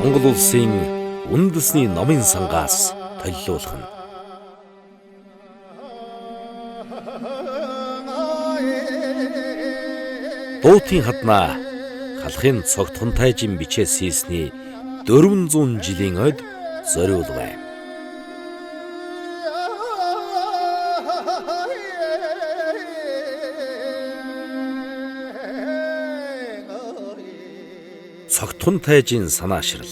Монгол улсын үндэсний номын сангаас толилуулах нь. Дуутын хаднаа халахын цогт хунтайжин бичээс хийсний 400 жилийн ойд зориулвэ. Цогт хунтайжин санаашрал.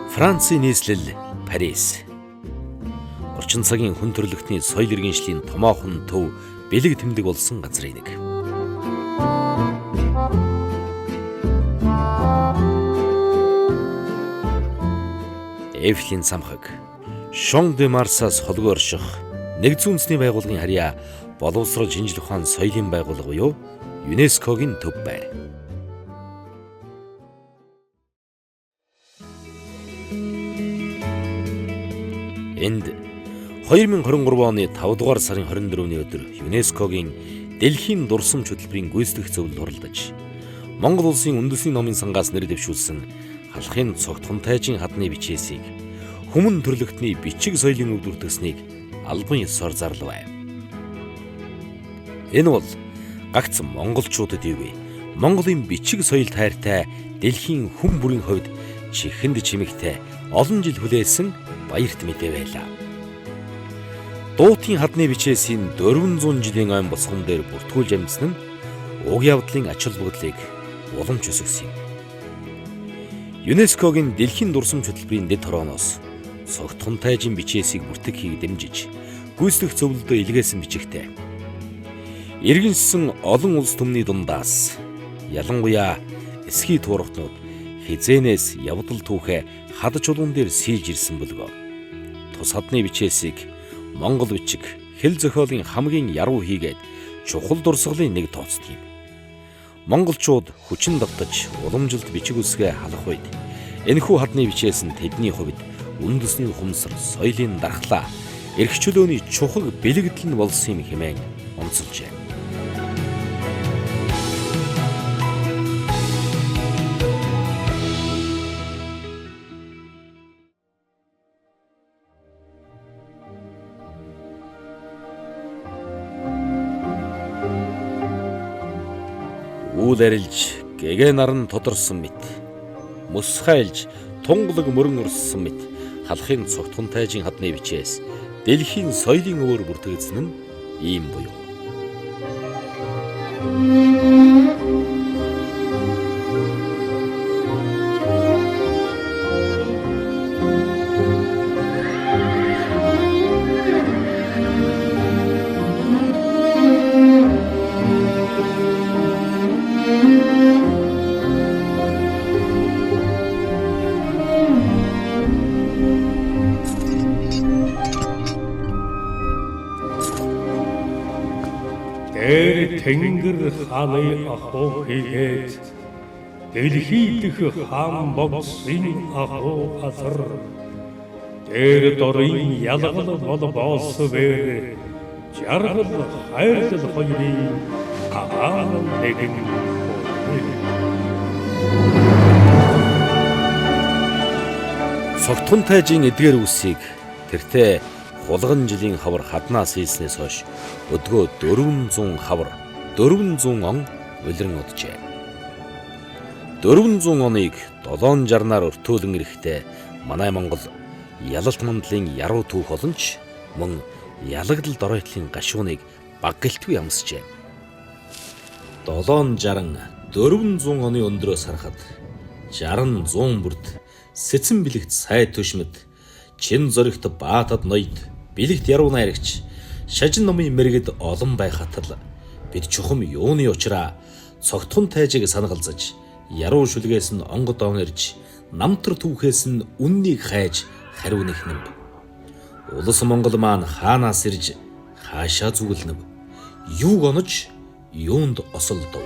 Францын нийслэл Парис. Орчин цагийн хүн төрөлхтний соёл иргэншлийн томоохон төв бэлэг тэмдэг болсон газрын нэг. Эйфелийн цамхаг, Шон де Марсаас холгүй орших Нэгдсэн үндэсний байгууллагын харьяа боловсрол шинжлэх ухааны соёлын байгууллага буюу ЮНЕСКОгийн төв байр. Энд 2023 оны 5 дугаар сарын 24-ний өдөр ЮНЕСКОгийн Дэлхийн дурсамж хөтөлбөрийн гүйцэтгэх зөвлөлд оролдож Монгол улсын үндэсний номын сангаас нэр дэвшүүлсэн халахын цогт хунтайжин хадны бичээсийг хүмүүн төрлөختний бичиг соёлын өвдөртгснийг албан ёсоор зарлав. Энэ бол гагц монголчуудад ивэ Монголын бичиг соёл тайртай дэлхийн хүн бүрийн хувьд чихэнд чимэгтэй олон жил хүлээсэн баярт мэдээ байлаа. Дуутын хадны бичээсийн 400 жилийн ойн босгон дээр бүртгүүлж амьдсан нь уг явдлын ач холбогдлыг уламж өсгсөн юм. ЮНЕСКОгийн Дэлхийн дурсамж хөтөлбөрийн дэд хорооноос цогт хунтайжин бичээсийг бүртгэхийг дэмжиж гүйцэтгэх зөвлөлдөө илгээсэн бичигтэй. Иргэншсэн олон улс түмний дундаас ялангуяа эсхий туурхтнууд хизээнээс явдал түүхэ хад чулуун дээр сийж ирсэн бөлгөө. Тус хадны бичээсийг Монгол бичиг хэл зохиолын хамгийн яруу хийгээд чухал дурсгалын нэг тооцдог юм. Монголчууд хүчин давтаж уламжилт бичиг үсгээ халах үед энэхүү хадны бичээс нь тэдний хувьд үндэсний ухамсар, соёлын дархлаа, эрх чөлөөний чухал бэлэгдэл нь болсон юм хэмээн онцолжээ. Үл арилж гэгээ наран тодорсон мэт мөс хайлж тунгалаг мөрөн урссан мэт халахын цогт хунтайжин хадны бичээс дэлхийн соёлын өвөр бүртгэгдсэн нь ийм буюу. Тэнгэр хааны ахуй хийгээд дэлхий дэх хаан богсын ахуй асар дээр дорын ялгал бол боосвэр жаргал хайрлал хоёрын гаан нэгэн цогт хунтайжин эдгээр үсийг тэртээ хулган жилийн хавар хаднаас хийснээс хойш өдгөө 400 хавар 400 он улиран уджээ. 400 оныг 760-аар өртөөлөн ирэхдээ манай Монгол ялалт мандлын яруу түүх болонч мөн ялагдал доройтлын гашууныг баггэлтгүй ямсжээ. 760 400 оны өндрөөс харахад 60 100 бүрд сэцэн бэлэгт сай төшмөд чин зоригт баатад ноёд бэлэгт яруу найрагч шажин номын мэрэгд олон байх хатал бид чухам юуны учраа цогт хунтайжиг санагалзаж яруу шүлгээс нь онгод онэрж намтар түүхээс нь үннийг хайж хариу нэхнэв. Улс Монгол маань хаанаас ирж хаашаа зүгэлнэв. Юуг онож юунд осолдов.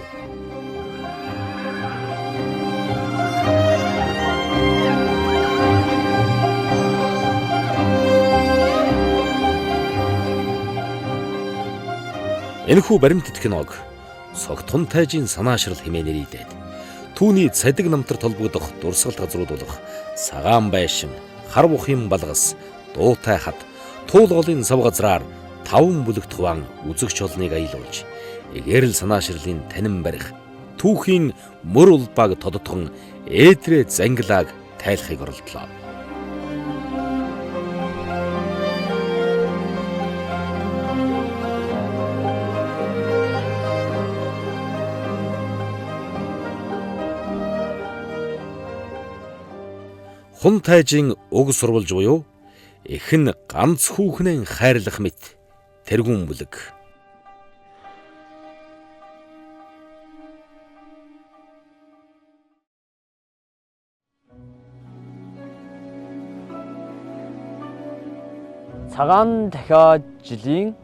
Энэхүү баримтат киног Цогтхон тайжийн санаашрал хэмээн нэрийдээд түүний цадиг намтар толбогдох дурсгал газрууд болох Сагаан байшин, Хар бухын балгас, Дуутай хад, Туул голын сав газраар 5 бүлэгт хуваан үзэгч олныг аялуулж, эгээр л санаашрлын танин барих, түүхийн мөр улбааг тодотгон ээдрээ зангилааг тайлахыг оролдлоо. Хун тайжийн уг сурвалж буюу эхэн ганц хүүхнээ хайрлах мэт тэргүүн бүлэг. Цагаан дахиад жилийн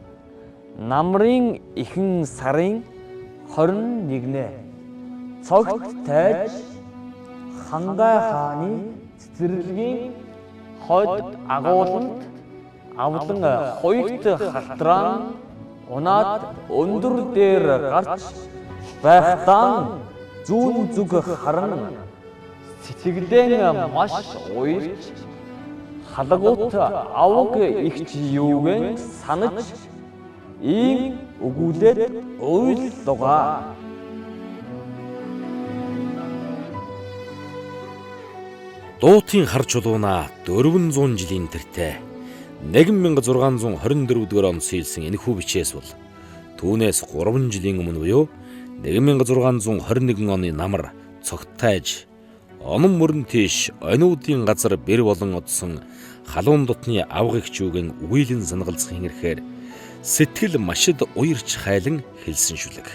намрын ихэнх сарын 21-нд цогт тайж Хангай хааны цэцэрлэгийн хойд агууланд авлан хоёрт халтран унаад өндөр дээр гарч байхдаа зүүн зүг харан сэтгэлдээ маш уйлж халагут авг ихч юугэн санаж ийн өгүүлээд уйллугаа. Дуутын хар чулууна 400 жилийн тэртээ 1624 дугаар он сийлсэн энэхүү бичээс бол түүнээс 3 жилийн өмнө буюу 1621 оны намар цогт тайж онон мөрөн тийш онуудын газар бэр болон одсон халуун дотны авгагч юугэн үейлэн санагалзах хинэрхээр сэтгэл машид уярч хайлан хэлсэн шүлэг.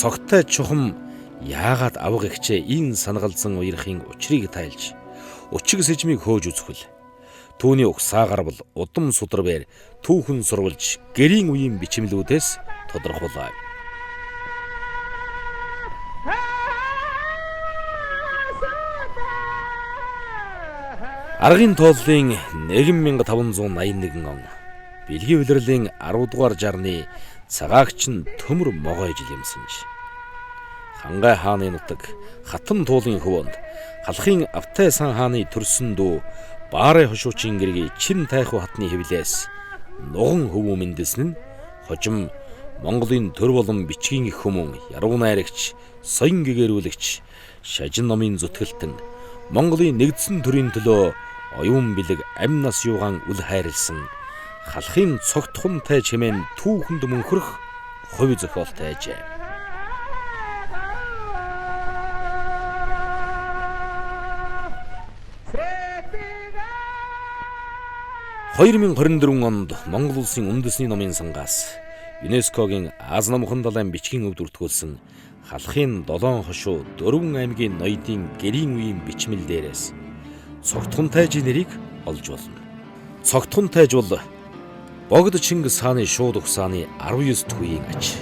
Цогтой чухам яагаад авгагчээ ин санагалзан уярахын учрыг тайлж өчиг сэжмийг хөөж үзэхвэл түүний угсаагаар бол удам судрабэр түүхэн сурвалж гэрийн үеийн бичмлүүдээс тодорхойлоо. Аргын тооллын 1581 он бэлгийн улирлын 10 дугаар жарны цагаагч нь төмөр могой жил юмсанж Хангай хааны нутаг Хатан туулын хөвөнд халахын Автай сан хааны төрсөн дүү Баарай хошуучийн гэргийн чин тайхуу хатны хэвлээс нуган хөвөө мэндэлсэн нь хожим Монголын төр болон бичгийн их хүмүүн яруу найрагч, соён гэгэрүүлэгч, шажин номын зүтгэлтэн Монголын нэгдсэн төрийн төлөө оюун бэлэг амь нас юугаан үл хайрлсан халахын цогтхон тайж хэмээн түүхэнд мөнхөрөх хувь зохиолтой ажээ. (2024) онд Монгол улсын үндэсний номын сангаас ЮНЕСКОгийн Аз намхан далайн бичгийн өвд бүртгүүлсэн халахын 7 хошуу 4 аймгийн ноёдын гэрийн үеийн бичмэл дээрээс цогтхон тайжийн нэрийг олж болно. Цогтхон тайж бол Богд Чингис хааны шууд угсааны 19 дэх үеийн аж.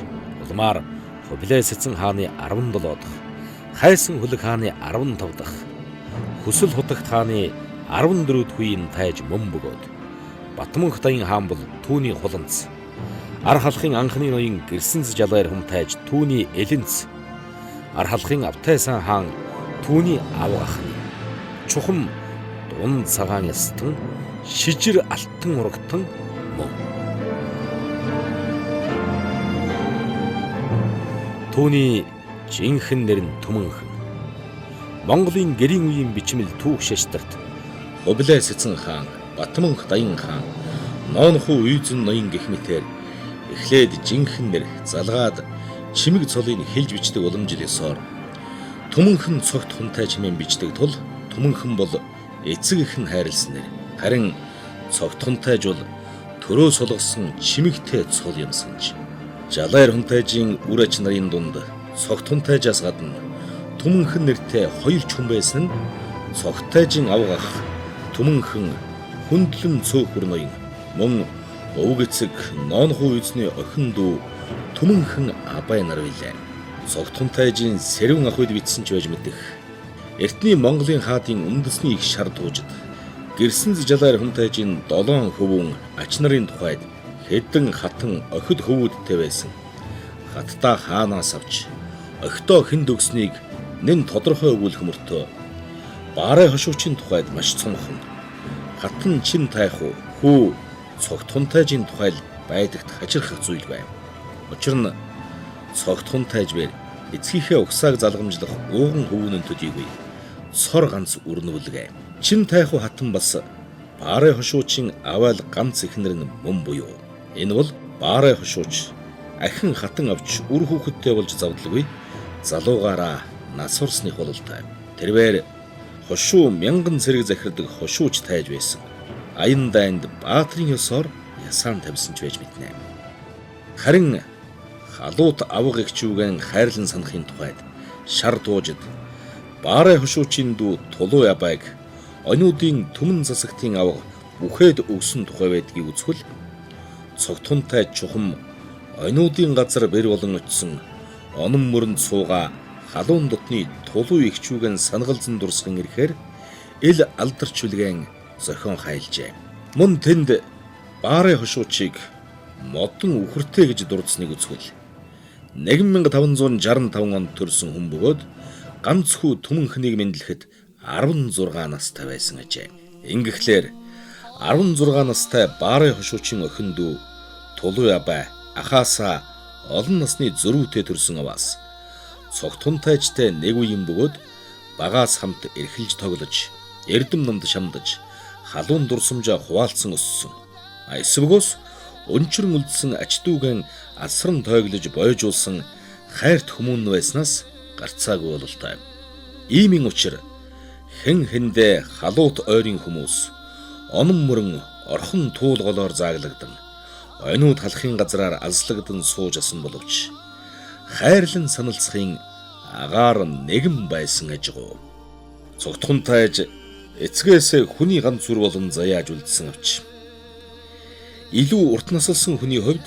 Улмаар Хубилай Сэцэн хааны 17 дахь, Хайсан Хөлөг хааны 15 дахь, Хүсэл Хутагт хааны 14 дэх үеийн тайж мөн бөгөөд Батмунх даян хаан бол түүний хуланц. Ар халахын анхны ноён Гэрсэнц жалайр хүм тайж түүний элэнц. Ар халахын Автай сан хаан түүний авга ахны. Чухам дунд цагаан ястан шижир алтан урагтан мөн. Түүний жинхэнэ нэр нь Түмэнхэн. Монголын гэрийн үеийн бичмэл түүх шашдарт Хубилай Сэцэн хаан, Батмунх даян хаан, Ноонхуу үйзэн ноён гэх мэтээр эхлээд жинхэнэ нэр залгаад чимэг цолыг хэлж бичдэг уламжил ёсоор Түмэнхэн цогт хунтай чимэн бичдэг тул Түмэнхэн бол эцэг ихэн хайрлсан нэр. Харин цогт хунтайж бол төрөө сулгасан чимэгтэй цол юмсанж. Жалайр хунтайжийн үр ач нарын дунд цогт хунтайжаас гадна Түмэнхэн нэртэй 2 ч хүн байсан нь цогтайжийн авгах Түмэнхэн хөндлөн цөөхөр ноён мөн өвг эцэг Ноонхуу эзний охин дүү Түмэнхэн Абай нар билээ. Цогт хунтайжийн сэрүүн ах үед бичсэн ч байж мэдэх. Эртний Монголын хаадын үндэсний их шар дуужид Гэрсэнз жалаар хүнтэйжийн 7 хөвөн ач нарын тухайд хэдэн хатан охид хөвүүдтэй байсан. Хаттаа хаанаас авч охидоо хэнд өгснийг нэн тодорхой өгүүлэх мөртөө баарай хошуучийн тухайд маш цонхон. Хатан чин тайхуу хүү цогт хунтайжийн тухайл байдагт хачирхах зүйл байв. Учир нь цогт хунтайж бэр эцгийнхээ угсааг залгамжлах ууган хөвгөнөн төдийгүй цор ганц өрнөвлөг. Чин тайхуу хатан бас баарай хошуучийн авайл ганц ихнэр нь мөн буюу. Энэ бол баарай хошууч ахин хатан авч үр хүүхэдтэй болж завдлагүй залуугаараа нас орсных бололтой. Тэрээр хошуу мянган зэрэг захирдаг хошууч тайж байсан. Аян дайнд баатрын ёсоор ясаан тавьсан ч байж мэднэ. Харин халуут авга ихчүүгэн хайрлан санахын тухайд шар дуужид баарай хошуучийн дүү Тулуу Ябайг онуудын түмэн засагтын авга бүхэд өгсөн тухай байдгийг үзвэл цогтхунтай чухам онуудын газар бэр болон очсон онон мөрөнд сууга халуун дотны Тулуу ихчүүгэн санагалзан дурсган ирэхээр ил алдарч үлгэн зохион хайлжээ. Мөн тэнд баарай хошуучийг модон үхэртэй гэж дурдсныг үзвэл 1565 онд төрсэн хүн бөгөөд ганц хүү түмэнхнийг мэдлэхэд 16 настай байсан ажээ. Ингэхлээр 16 настай баарай хошуучийн охин дүү Тулуу Ябай ахаасаа олон насны зөрүүтэй төрсэн аваас цогтхунтайчтай нэг үеийн бөгөөд багаас хамт эрхэлж тоглож, эрдэм намд шамдаж, халуун дурсамжаа хуваалцсан өссөн. Эсвэгөөс өнчрөн үлдсэн ач дүүгэн асран тойглож бойжуулсан хайрт хүмүүн байснаас гарцаагүй бололтой. Иймийн учир хэн хэндээ халуут ойрын хүмүүс онон мөрөн орхон туулголоор зааглагдан ойнууд халахын газраар алслагдан сууж асан боловч хайрлан саналцахын агаар нэгэн байсан ажигуу. Цогтхунтайж эцгээс хүний ганц зүр болон заяаж үлдсэн авч илүү урт насалсан хүний хувьд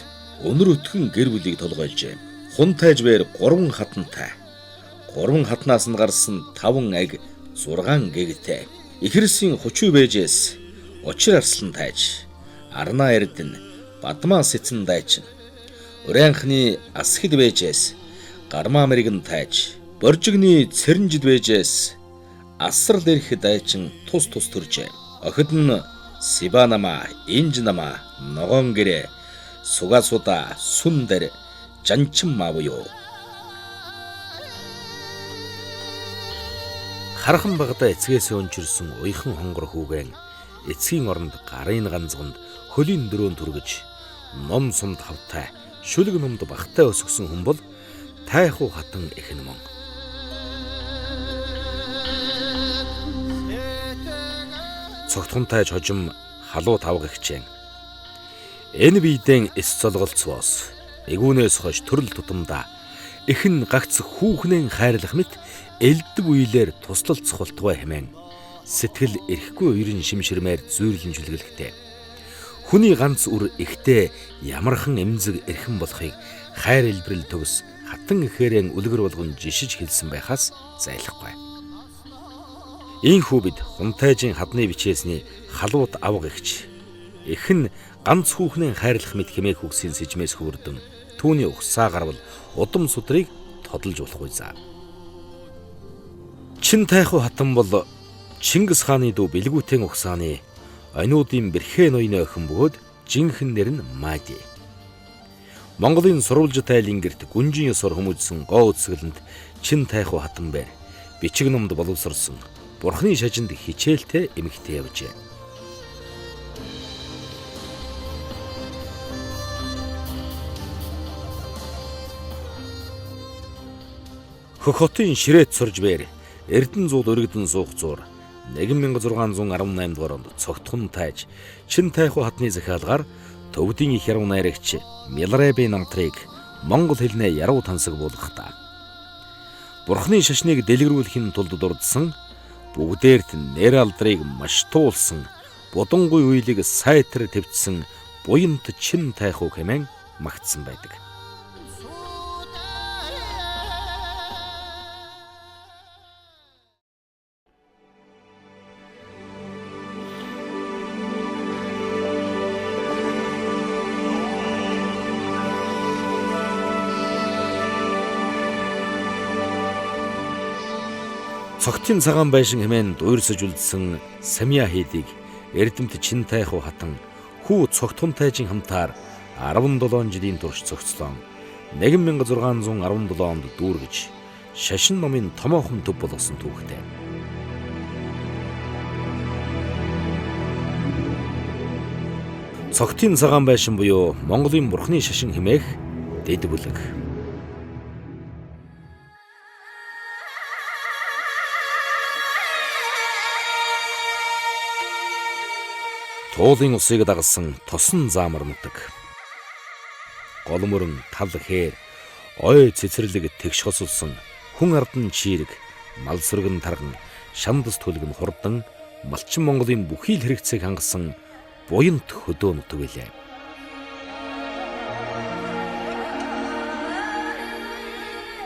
өнөр өтгөн гэр бүлийг толгойлжээ. Хунтайж бээр 3 хатантай. 3 хатнаас нь гарсан 5 аг 6 гэгтэй. Ихэрсийн хучуу бэжээс очир арслан тайж, арнаа эрдэн бадмаа сэцэн дайчин. Урянхны асхид бэжээс гармаа мэргэн тайж, боржигны цэрэнжид бэжээс асрал ирэх дайчин тус төржээ. Охид нь Сибанама, Инжнама, Ногоон гэрэ, Сугасуда, Сундар, Жанчин мавуу. Хархан багада эцгээс өнчирсэн уйхан хонгор хүүгэн эцгийн оронд гарын ганцганд хөлийн дөрөөн түргэж ном сумд хавтай шүлэг номд багтай өсгсөн хүн бол тайхуу хатан эхэн мөн. Цогтхунтай хожим халуу тавгагчэн. Энэ биедэн эс цолголцоос эгүүнээс хойш төрөл тутамдаа эхэн гагц хүүхнэн хайрлах мэт элдэг үеэлэр туслалцах болтугай хэмээн сэтгэл эрэхгүй ерэн шимширмээр зүйрлэн жүлгэлэхтэй. Хүний ганц үр ихтэй ямархан эмзэг эрхэн болохыг хайр илбэрэл төгс хатан ихээрэн үлгэр болгон жишиж хэлсэн байхаас зайлахгүй. Ийхүү бид хунтайжийн хадны бичээсний халуут авга ихч эхэн ганц хүүхнээ хайрлах мэт хэмээх үгсийн сэжмээс хөвөрдөн түүний угсаа гарвал удам судрыг тодолж болохгүй заа. Чин тайхуу хатан бол Чингис хааны дүү Бэлгүүтэн угсааны онуудын бэрхээ ноёны охин бөгөөд жинхэнэ нэр нь Мади. Монголын сурвалж тайлын гэрт гүнжин ёсоор хүмүүжсэн гоо үсгэлэнд чин тайхуу хатан байр бичиг номд боловсрсон Бурхны шажинд хичээлтэй эмэгтэй явжээ. Хөх хотын ширээт сурж бээр Эрдэнэ зууд өргөдөн суух зуур 1618 дугаар онд цогтхунтайж чин тайхуу хатны захиалгаар төвдийн их яруу найрагч Милрэби намтрыг монгол хэлнээ яруу тансаг болгохдаа Бурхны шашныг дэлгэрүүлэхийн тулд дурдсан бүгдээрт нэр алдрыг маш туулсан будангуй уйлыг сайтар твцсэн буянт чин тайхуу хэмээн магтсан байдаг. Цогтын цагаан байшин хэмээн дуурсаж үлдсэн Самиа хийдийг эрдэмт Чинтайху хатан хүү Цогтун тайжин хамтаар 17 жилийн турш зохицлоо. 1617 онд дүүргэж шашин номын томоохон төв болгосон түүхтэй. Цогтын цагаан байшин буюу Монголын бурхны шашин хэмээх дэд бүлэг. Туулын усыг дагсан тосон заамар нутаг. Гол мөрөн тал хээр, ой цэцэрлэг тэгш хосолсон, хүн ардан чирэг, мал сүргэн тарган, шамдас түлгэн хурдан, малчин Монголын бүхий л хэрэгцээг хангасан буянт хөдөө нутаг билээ.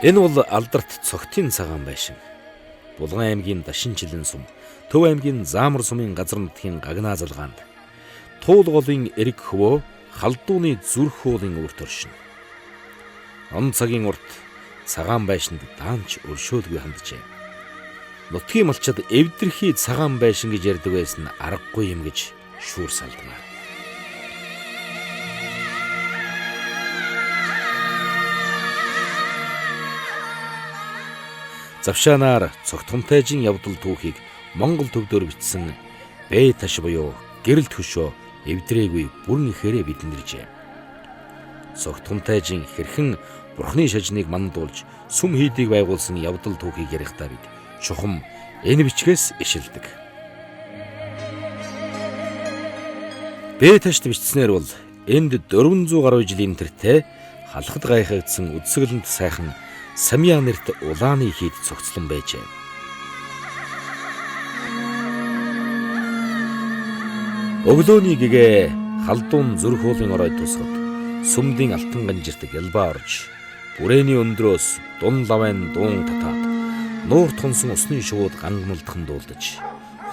Энэ бол алдарт Цогтын цагаан байшин. Булган аймгийн Дашинжилэн сум, Төв аймгийн Заамар сумын газар нутгийн Гагнаа залгаанд Туул голын эрэг хөвөө халдууны зүрх хуулын үр төршин. Он цагийн урт цагаан байшинд даанч өршөөлгүй ханджээ. Нутгийн малчид эвдэрхий цагаан байшин гэж ярьдаг байсан аргагүй юм гэж шүүр салдмаар. Завшаанаар Цогтун тайжин явдал түүхийг Монгол төвдөр бичсэн Бэй таш буюу гэрэлт хөшөө эвдрээгүй бүрэн ихээрээ бидэндэржээ. Цогтун тайжин хэрхэн бурхны шажныг мандуулж сүм хийдийг байгуулсан явдал түүхийг ярихдаа бид чухам энэ бичгээс ишилдэг. Бэй ташд бичснээр бол энд 400 гаруй жилийн тэртээ халахад гайхагдсан үдсгэлэнт сайхан Самиа нэрт улааны хийд цогцлон байжээ. Өглөөний гэгээ халдуун зүрх хуулын оройд тусгад сүмдийн алтан ганжирт ялбаа орж бүрээний өндрөөс дун лавын дуун татаад нуур тунсан усны шууд гангамалдхан дуулдаж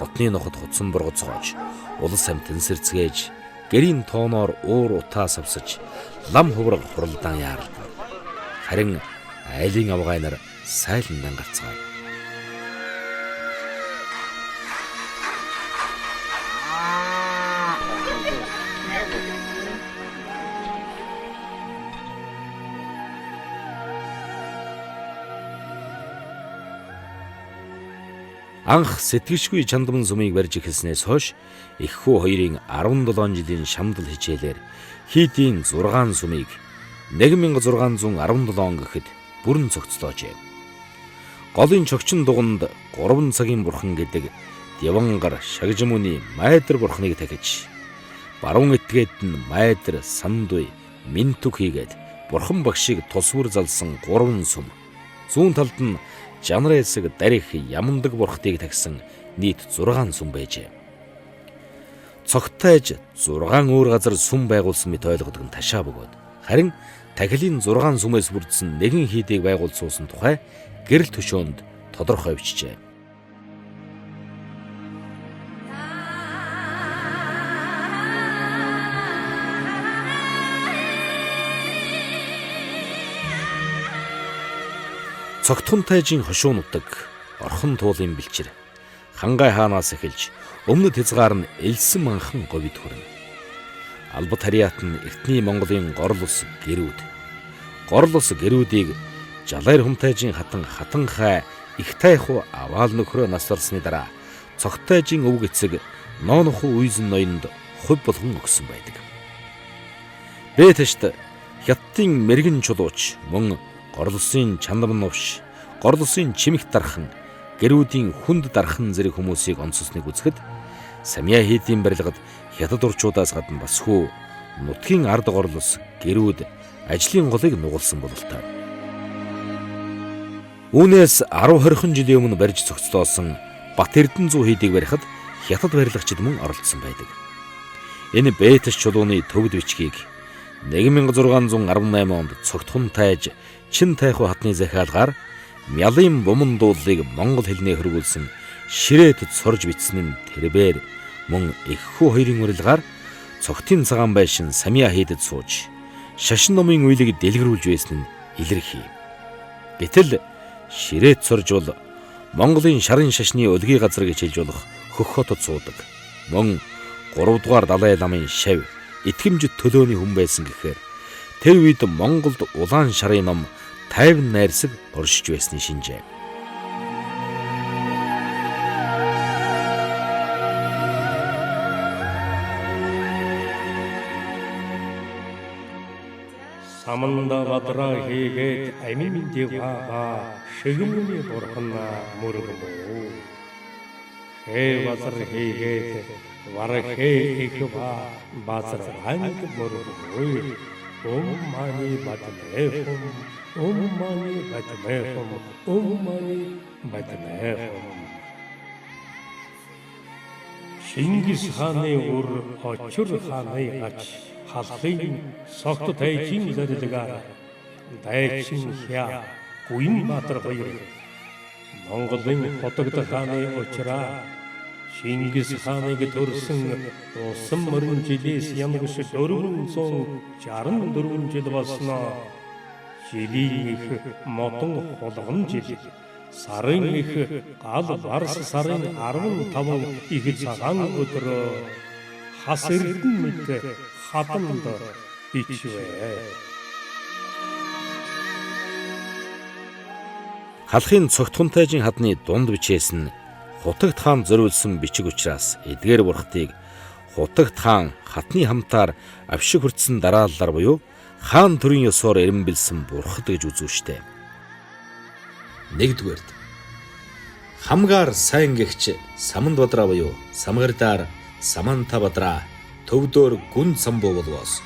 хотны нохот хутсан бургацгоож улс амтэн сэрцгээж гэрийн тооноор уур утаа савсаж лам хувраг хуралдаан яаралдан харин айлын авгайнаар сайландан гарцгаав. Анх сэтгэшгүй чандман сумыг барьж эхэлснээс хойш эххүү хоёрын 17 жилийн шамдал хичээлээр хийдийн 6 сумыг 1617 он гэхэд бүрэн цогцлоожээ. Голын чогчин дуганд 3 цагийн бурхан гэдэг Дявангар Шагжмүний майдар бурхныг тахиж баруун этгээд нь майдар Сандуй Минтүк хийгээд бурхан багшийг тусвар залсан 3 сум. Зүүн талд нь Жанар эсэг дарих Ямандаг бурхтыг тагсан нийт 6 сум байжээ. Цогтайж 6 өөр газар сум байгуулсан мэт ойлгодог нь ташаа бөгөөд харин тахилын 6 сүмээс бүрдсэн нэгэн хийдийг байгуулсан тухай гэрэл төшөөнд тодорхой бичжээ. Цогтун тайжин хошуу нутаг, орхон туулын бэлчир, Хангай хаанаас эхэлж өмнөд хязгаар нь элсэн манхан говид хүрнэ. Албат харьяат нь эртний Монголын горл ус гэрүүд. Горл ус гэрүүдийг Жалайр Хумтайжин хатан хай их тайху аваал нөхрөө насварсны дараа Цогтайжин өвг эцэг Ноонху үйзэн ноёнд хувь болгон өгсөн байдаг. Бэй ташд хятадын мэрэгэн чулууч мөн горл усын чанам новш, горл усын чимэх дархан, гэрүүдийн хүнд дархан зэрэг хүмүүсийг онцлосныг үзэхэд Самиа хийдийн барилгад хятад урчуудаас гадна басгүй нутгийн ард горл ус гэрүүд ажлын голыг нугалсан бололтой. Үүнээс 10-20 жилийн өмнө барьж цогцлоосон Бат Эрдэнэ 100 хийдийг барихад хятад барилгачид мөн оролцсон байдаг. Энэ Бэй таш чулууны төвд бичгийг 1618 онд Цогтун тайж Чинтайху хатны захиалгаар Мялын буман дуулыг монгол хэлнээ хөрвүүлсэн Ширээтэд сорж бичсэн нь тэрбээр мөн эххүү хоёрын урилгаар Цогтын цагаан байшин Самиа хийдэд сууж шашин номын үйлийг дэлгэрүүлж байсан нь илэрхий. Гэтэл Ширээт сорж бол Монголын шарын шашны өлгий газар гэж хэлж болох Хөх хотод суудаг. Мөн 3 дугаар Далай ламын шав итгэмжит төлөөний хүн байсан гэхээр тэр үед Монголд улаан шарын ном 50 найрсаг оршиж байсны шинжээ. Саманда бадраа хийгээд амин диваа шигмүний бурхна мөргөмөө. Хэ базар хийгээд варахэ ихва базар анг мөргөмөө. Мани батмэхум, мани батмэхум, мани батмэхум. Шингис хааны үр очир хааны гач халахын согт тайчин зарилгаар дайчин хя Гүнбаатар хоёр Монголын хотогдох хааны учраа Шингис хааныг төрсөн усан мөрөн жилээс ямагш 464 жил болсноо. Жилийн их модон хулган жил. Сарын их гал барс сарын 15 их цагаан өдрөө хас эрдэн мэт хатамд ичвэ. Халахын цогтхонтайжин хадны дунд бичээс нь Хутагт хаан зориулсан бичиг учраас эдгээр бурхтыг Хутагт хаан хатны хамтаар авшиг хүртсэн дарааллаар буюу хаан төрийн ёсоор эренбэлсэн бурхад гэж үзүүштэй. Нэгдүгээрт хамгаар сайн гэгч Самандбадраа буюу Самгардаар Самантабадраа төвдөр гүн самбуу болвоос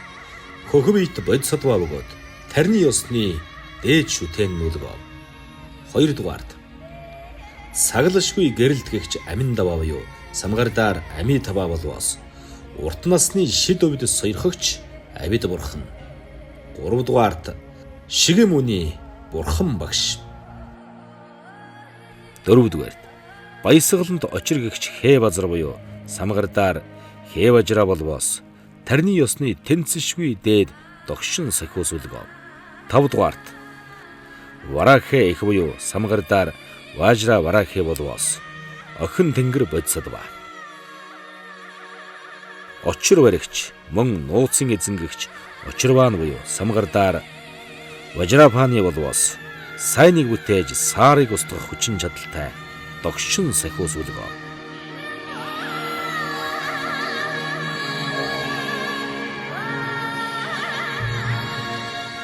хөхөвит бодсодва бөгөөд тарны ёсны дээд шүтэн нүлгөө. Хоёрдугаарт саглашгүй гэрэлт гэгч амин даваа буюу Самгардаар ами таваа болвоос урт насны шид өвдөс сойрхогч авид бурхан. Гуравдугаарт шигэм үний бурхан багш. Дөрөвдүгээрт баясгаланд очир гэгч хэ базар буюу Самгардаар хэ бажра болвоос тарны ёсны тэнцэшгүй дээд догшин сахиус үлгөө. Тавдугаарт варахэ их буюу Самгардаар Важра варахэ болвоос охин тэнгэр бодсодва. Очир баригч мөн нууцын эзэнгэгч Очирван буюу Самгардаар Важрапаны болвоос сайныг бүтээж саарыг устгах хүчин чадалтай догшин сахиус үлгөө.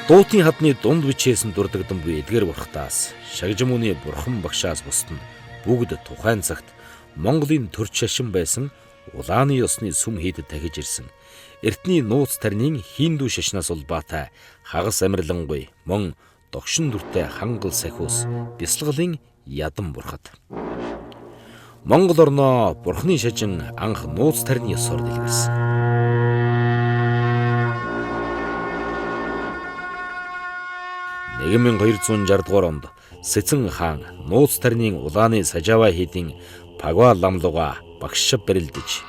Дуутын хадны дунд бичээс нь дурдагдан буй эдгээр бурхтаас Шагжмүний бурхан багшаас бусд нь бүгд тухайн цагт Монголын төрч шашин байсан улааны ёсны сүм хийдэд тахиж ирсэн эртний нууц тарнын хиндүү шашнаас улбаатай хагас амирлангуй мөн догшин дүртэй хангал сахиус бясалгалын ядан бурхад. Монгол орноо бурхны шажин анх нууц тарны ёсоор дэлгэрсэн. Нэгэн 1260 дугаар онд Сэцэн хаан нууц тарнын улааны Сажава хийдийн Пагва ламлуга багшаа бэрэлдэж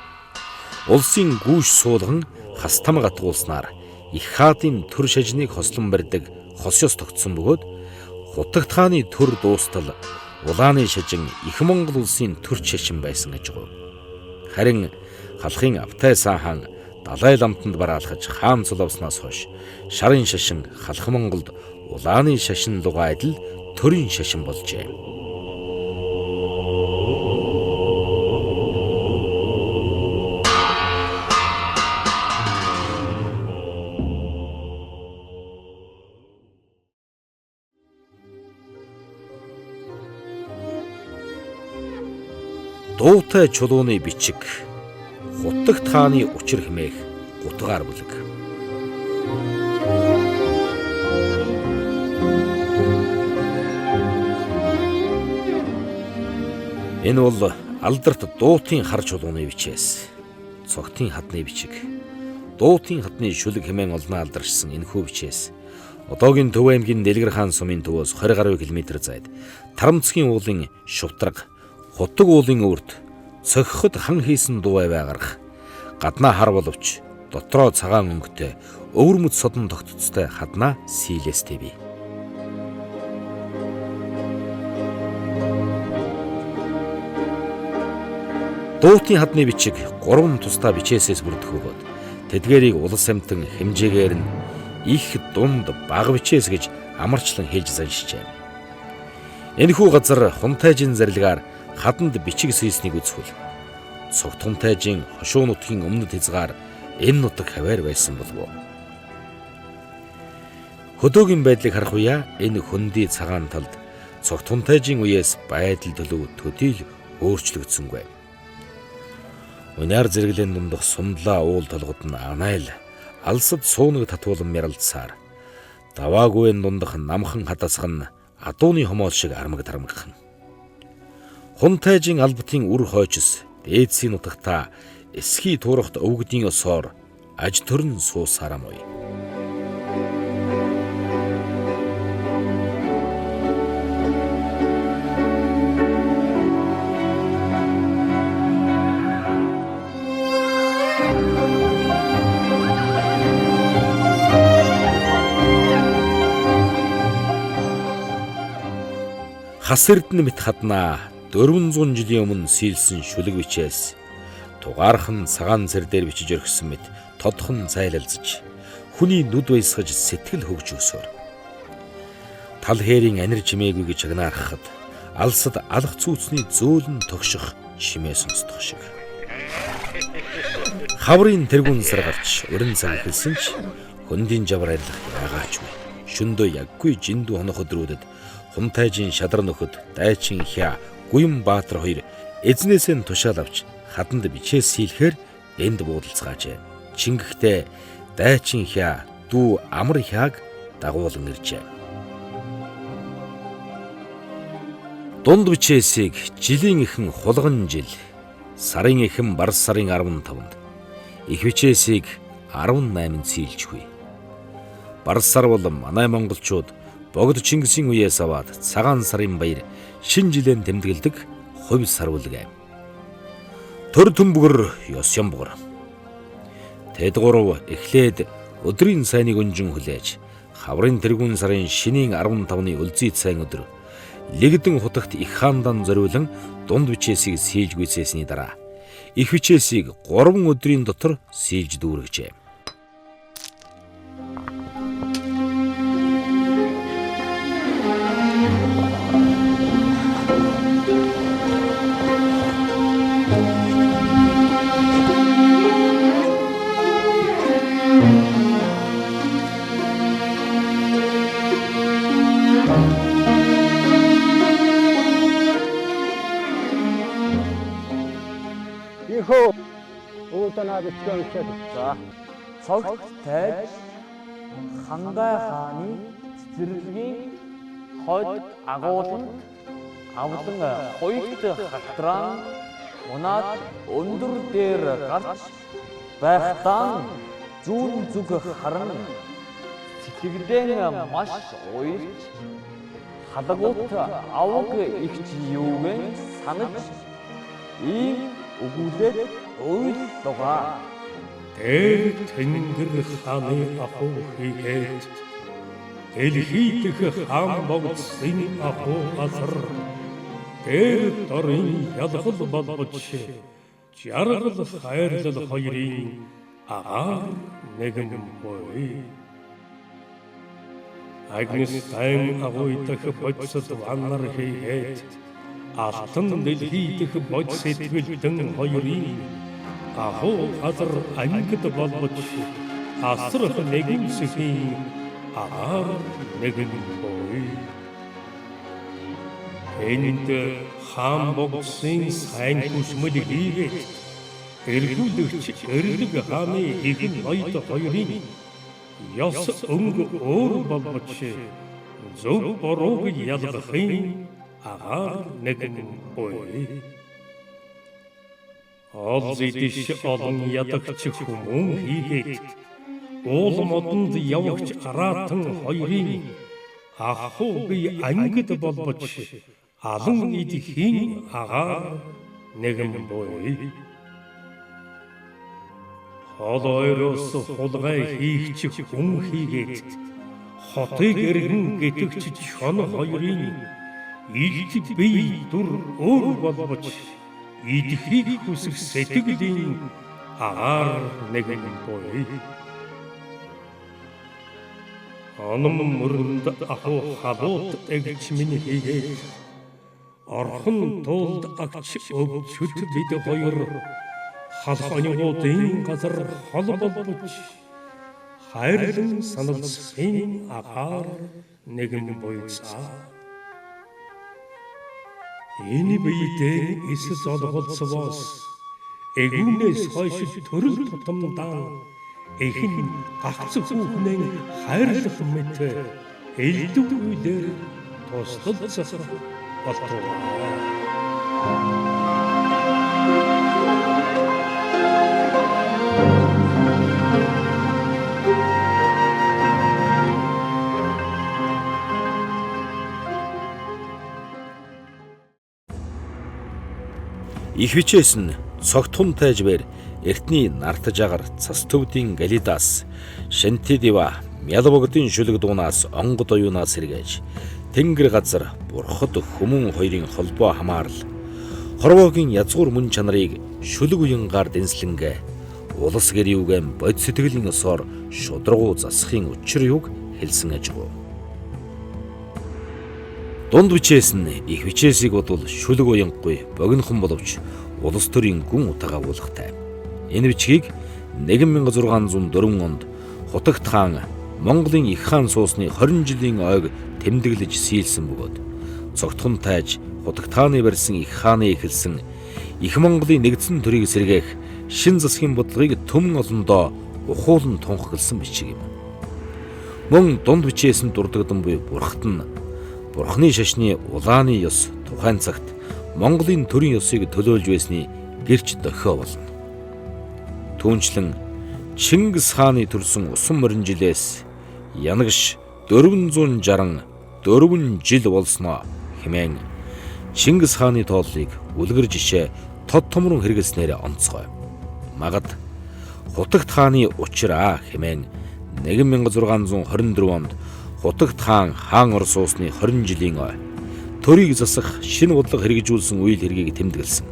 улсын гүйш суулган хастам гатгуулснаар их хаадын төр шажныг хослон барьдаг хос ёс тогтсон бөгөөд Хутагт хааны төр дуустал улааны шажин их Монгол улсын төрч шашин байсан гэж гоо. Харин халахын Автай хаан Далай ламтанд бараалхаж хаан цулавснаас хойш шарын шашин халах Монголд улааны шашин луга адил төрийн шашин болжээ. Дуутай чулууны бичиг Хутагт хааны учир хэмээх гутгаар бүлэг. Энэ бол алдарт дуутын хар чулууны бичээс цогтын хадны бичиг. Дуутын хадны шүлэг хэмээн олноо алдаршсан энэхүү бичээс одоогийн Төв аймгийн Дэлгэр хаан сумын төвөөс 20 гаруй километр зайд Тарамцгийн уулын Шувтраг Хутаг уулын өрд цохиход хан хийсэн дуу аваа гарах гаднаа хар боловч дотроо цагаан өнгөтэй өвөрмөц содон тогтцтой хаднаа сийлэстэй бий. Дуутын хадны бичиг 3 тусдаа бичээсээс бүрдэх бөгөөд тэдгээрийг улс амьтан хэмжээгээр нь их дунд бага бичээс гэж амарчлан хэлж заншижээ. Энэхүү газар Хунтайжийн зарилгаар хаданд бичиг сийснийг үзвэл Цогт Хунтайжийн хошуу нутгийн өмнөд хязгаар энэ нутаг хаваар байсан болов. Хөдөөгийн байдлыг харах үе энэ хөндөй цагаан талд Цогт Хунтайжийн үеэс байдал төлөв төдийл өөрчлөгдсөнгүй. Унаар зэрэглэн дундах сумдлаа уул толгод нь анайл алсад суунаг татуулан мяралдсаар даваагүйн дундах намхан хадасх нь адууны хомоол шиг армаг тармагхан. Хунтайжийн албатын үр хойчос дээдсийн нутагта эсхий туурахт өвгдийн осоор аж төрн суусарам уй. Хас эрдэнэ мэт хаднаа 400 жилийн өмнө сийлсэн шүлэг бичээс тугаархан цагаан цэр дээр бичиж өргөсөн мэт тодхон зайлалзаж хүний нүд баясгаж сэтгэл хөгжөөсөөр тал хээрийн анир чимээгүй гэж агнаарахад алсад алах цүүцний зөөлөн тогших чимээ сонсдох шиг. Хаврын тэргүүн сар гарч өрн цаг эхэлсэн ч хөндийн жавар арилах байгаач вэ. Шөндөө яггүй жиндүү хонох өдрүүдэд Хунтайжийн шадар нөхөд Дайчин Хя Гүн Баатар хоёр эзнээсээ тушаал авч хаданд бичээс сийлэхээр энд буудалцгаажээ. Чингэхдээ Дайчин Хя дүү Амар Хяг дагуулan иржээ. Дунд бичээсийг жилийн эхэн хулган жил, сарын эхэн бар сарын 15-нд, их бичээсийг 18-нд сийлжгүй. Бар сар бол манай монголчууд Богд Чингисийн үеэс аваад цагаан сарын баяр шин жилийн тэмдэглэдэг хувь сар үлгэ. Төр төмбөгөр ёс ямбгар. Тэд гурав эхлээд өдрийн сайныг өнжин хүлээж хаврын тэргүүн сарын шинийн 15-ны үлзий цайн өдөр Лэгдэн хутагт их хаандан зориулан дунд бичээсийг сийлж гүйцээсний дараа их бичээсийг 3 өдрийн дотор сийлж дүүргэжээ. За Цогт Тайж Хангай хааны цэцэрлэгийн хойд агууланд авлан хоёрт хатраан унаад өндөр дээр гарч байхдаа зүүн зүг харан сэтгэлдээ маш уйлж халагут авг ихч юугэн санаж ийм өгүүлээд ойлдогоо. Тэр Тэнгэр хааны ахуй хийгээд дэлхий дэх хаан богдсын ахуй газар тэр дорын ялгал болбоч жаргал хайрлал хоёрын агаар нэгэн буй. Агнес тайм агуй дэх бодсод ваннар хийгээд алтан дэлхий дэх бод сэтгэлдэн хоёрын ахуй газар ангид болбоч асрах нэгэн сэхийн агаар нэгэн буй. Энд хаан богдсын сайн хүсмэл хийгээд эргүүлэгч эрлэг хааны ихэнх ноёд хоёрын ёс өнгө өөр болбоч зөв бурууг ялгахын агаар нэгэн буй. Ол зэдиш олон ядагч хүмүүн хийгээд уул модонд явагч араатан хоёрын ахуйг ангид болбоч алан идэхийн агаар нэгэн буй. Холойроос хулгай хийгч хүн хийгээд хотыг эргэн гэтгэж чон хоёрын илт бие дүр өөр болбоч идэхийг хүсэх сэтгэлийн агаар нэгэн буй. Анам мөрөнд аху халуут эгч минь хийгээд орхон тулд агч өвчөд бид хоёр халхоньгуудын газар холбогдож хайрлан саналцхийн агаар нэгэн буйцаа. Энэ биедээ эсэс олголцвоос эгүүнээс хойш төрөл тутамдаа эхэн гагцх хүүхнээ хайрлах мэт элдв үедэр туслалцах болтоо. Их бичээс нь цогтхун тайжбэр эртний нартаж агар цас төвдийн Галидас Шантидива Мялбогдын шүлэг дуунаас онгод оюунаас сэргээж тэнгэр газар бурхад хүмүүн хоёрын холбоо хамаарал хорвоогийн язгуур мөн чанарыг шүлэг уянгаар дэнслэнгээ улас гэр юугэм бод сэтгэлийн өсөөр шудрагуу засахын учир юг хэлсэн ажгүй. Дунд бичээс нь их бичээсийг бодвол шүлэг уянгүй богинохон боловч улс төрийн гүн утга агуулгатай. Энэ бичгийг 1604 онд Хутагт хаан Монголын их хаан суусны 20 жилийн ойг тэмдэглэж сийлсэн бөгөөд цогтхон тайж Хутагт хааны барьсан их хааны эхэлсэн их Монголын нэгдсэн төрийг сэргээх шин засгийн бодлогыг төмөн олондоо ухуулан тунхагласан бичиг юм. Мөн дунд бичээс нь дурддагдан буй бурхт нь Бурхны шашны улааны ёс тухайн цагт Монголын төрийн ёсыг төлөөлж байсны гэрч дохио болно. Түүнчлэн Чингис хааны төрсөн усан морин жилээс янагш 464 жил болсноо хэмээн Чингис хааны тооллыг үлгэр жишээ тод томрон хэрэглэснээр онцгой. Магад Хутагт хааны учраа хэмээн 1624 онд Хутагт хаан Орос суусны 20 жилийн ой төрийг засах шинэ бодлого хэрэгжүүлсэн үйл хэргийг тэмдэглэсэн.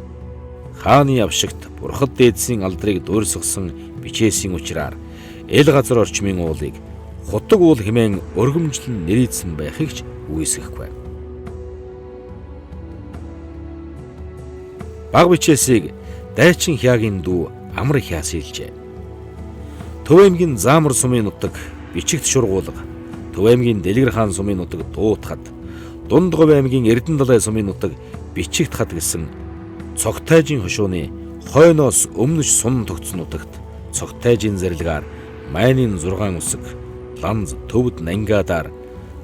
Хааны авшигт бурхад дээдсийн алдрыг дуурсгасан бичээсийн учраар эл газар орчмын уулыг хутаг уул хэмээн өргөмжлөн нэрийдсэн байхыг ч үгүйсгэхгүй. Баг бичээсийг Дайчин Хяагийн дүү Амар Хя сэлжээ. Төв аймгийн Заамар сумын нутаг бичигт шургуулга, Төв аймгийн Дэлгэр хаан сумын нутаг Дуутхад, Дундгов аймгийн Эрдэнэ далай сумын нутаг Бичигт хад гэсэн цогтайжийн хошууны хойноос өмнөж сун тогтсон нутагт цогтайжийн зарилгаар майнын 6 үсэг ланз төвд нангиадаар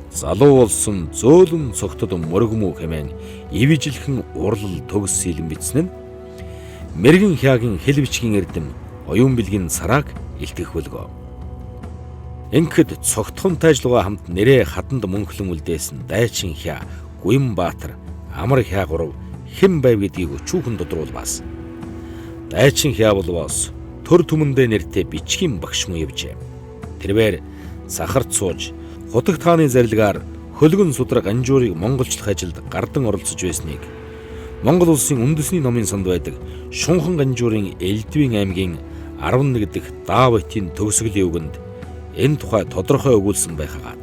залуу болсон зөөлөн цогтод мөргмүү хэмээн ивижилхэн урлал төгс сэлэн бичсэн нь Мэргэн Хяагийн хэл бичгийн эрдэм оюун бэлгийн сарааг илтгэх бөлгөө. Ингээд цогтхон тайжлууга хамт нэрээ хаданд мөнхлөн үлдээсэн Дайчин Хя, Гүн Баатар, Амар Хя гурав хэн байв гэдгийг өчүүхэн тодруулбаас. Дайчин Хя болвоос төр түмэндээ нэртэй бичгийн багш мөн явжээ. Тэрээр сахарт сууж Хутагт хааны зарилгаар хөлгөн судраг анжуурыг монголчлох ажилд гардан оролцож байсныг Монгол улсын үндэсний номын санд байдаг Шунхан Ганжуурын Элдвийн аймгийн 11 дэх Даавитийн төгсгөлийн үгэнд энэ тухай тодорхой өгүүлсэн байхагаад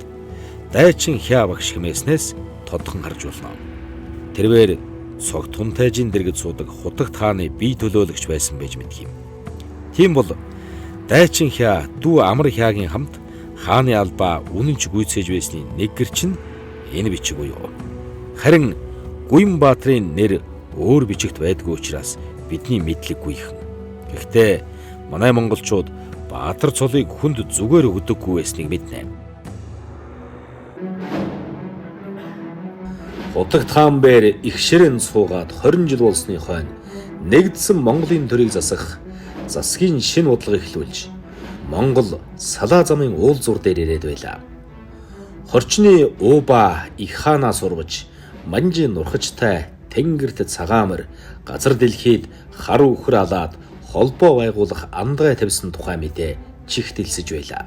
Дайчин Хя багш хэмээснээс тодхон харж болно. Тэрээр цогтхон тайжийн дэргэд суудаг Хутагт хааны бие төлөөлөгч байсан байж мэдх юм. Тийм бол Дайчин Хя дүү Амар Хяагийн хамт хааны албаа үнэнч гүйцээж байсны нэг гэр чинь энэ бичиг буюу. Харин Гүн Баатрын нэр өөр бичигт байдгүй учраас бидний мэдлэггүй их. Гэхдээ манай монголчууд Баатар цолыг хүнд зүгээр өгдөггүй байсныг мэднэ. Хутагт хаан бээр их ширээн суугаад 20 жил болсны хойно нэгдсэн Монголын төрийг засгийн шинэ бодлого эхлүүлж Монгол салаа замын уулзуур дээр ирээд байлаа. Хорчны Ууба их хаанаас урвж манжийн нурхажтай тэнгэрт цагаамар газар дэлхийд хар үхэр алаад холбоо байгуулах андгай тавьсан тухай мэдээ чихтэлсэж байлаа.